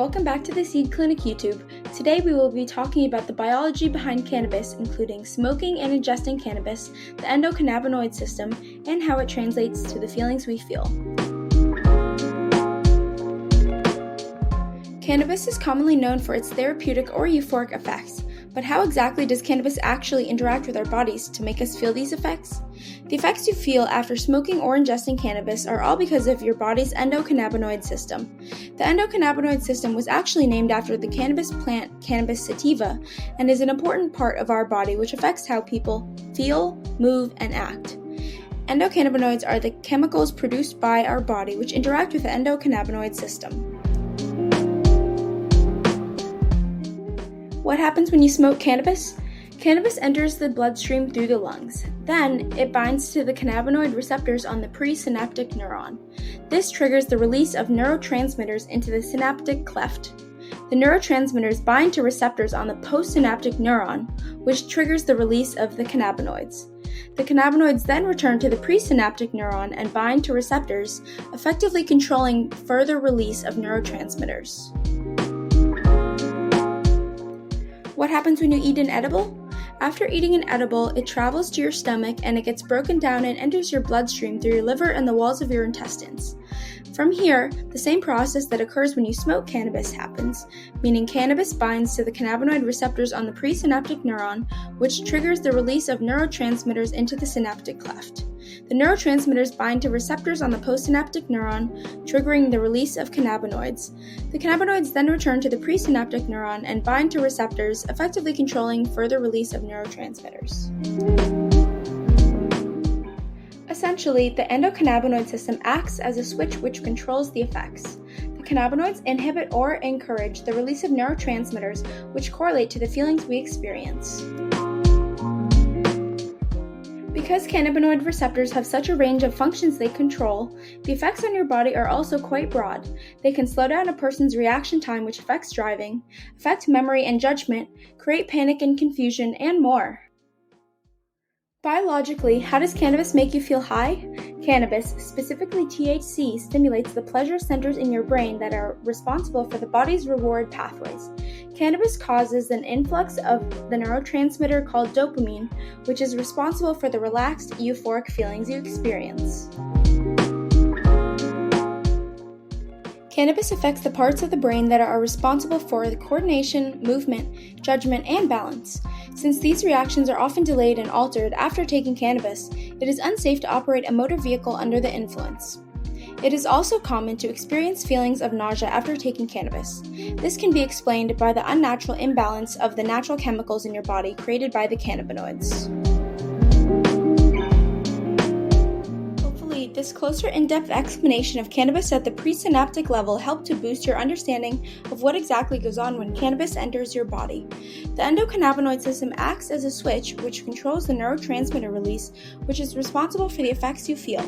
Welcome back to the Seed Clinic YouTube. Today we will be talking about the biology behind cannabis, including smoking and ingesting cannabis, the endocannabinoid system, and how it translates to the feelings we feel. Cannabis is commonly known for its therapeutic or euphoric effects, but how exactly does cannabis actually interact with our bodies to make us feel these effects? The effects you feel after smoking or ingesting cannabis are all because of your body's endocannabinoid system. The endocannabinoid system was actually named after the cannabis plant Cannabis sativa and is an important part of our body which affects how people feel, move, and act. Endocannabinoids are the chemicals produced by our body which interact with the endocannabinoid system. What happens when you smoke cannabis? Cannabis enters the bloodstream through the lungs. Then, it binds to the cannabinoid receptors on the presynaptic neuron. This triggers the release of neurotransmitters into the synaptic cleft. The neurotransmitters bind to receptors on the postsynaptic neuron, which triggers the release of the cannabinoids. The cannabinoids then return to the presynaptic neuron and bind to receptors, effectively controlling further release of neurotransmitters. What happens when you eat an edible? After eating an edible, it travels to your stomach and it gets broken down and enters your bloodstream through your liver and the walls of your intestines. From here, the same process that occurs when you smoke cannabis happens, meaning cannabis binds to the cannabinoid receptors on the presynaptic neuron, which triggers the release of neurotransmitters into the synaptic cleft. The neurotransmitters bind to receptors on the postsynaptic neuron, triggering the release of cannabinoids. The cannabinoids then return to the presynaptic neuron and bind to receptors, effectively controlling further release of neurotransmitters. Essentially, the endocannabinoid system acts as a switch which controls the effects. The cannabinoids inhibit or encourage the release of neurotransmitters which correlate to the feelings we experience. Because cannabinoid receptors have such a range of functions they control, the effects on your body are also quite broad. They can slow down a person's reaction time, which affects driving, affect memory and judgment, create panic and confusion, and more. Biologically, how does cannabis make you feel high? Cannabis, specifically THC, stimulates the pleasure centers in your brain that are responsible for the body's reward pathways. Cannabis causes an influx of the neurotransmitter called dopamine, which is responsible for the relaxed, euphoric feelings you experience. Cannabis affects the parts of the brain that are responsible for the coordination, movement, judgment, and balance. Since these reactions are often delayed and altered after taking cannabis, it is unsafe to operate a motor vehicle under the influence. It is also common to experience feelings of nausea after taking cannabis. This can be explained by the unnatural imbalance of the natural chemicals in your body created by the cannabinoids. This closer in-depth explanation of cannabis at the presynaptic level helped to boost your understanding of what exactly goes on when cannabis enters your body. The endocannabinoid system acts as a switch which controls the neurotransmitter release, which is responsible for the effects you feel.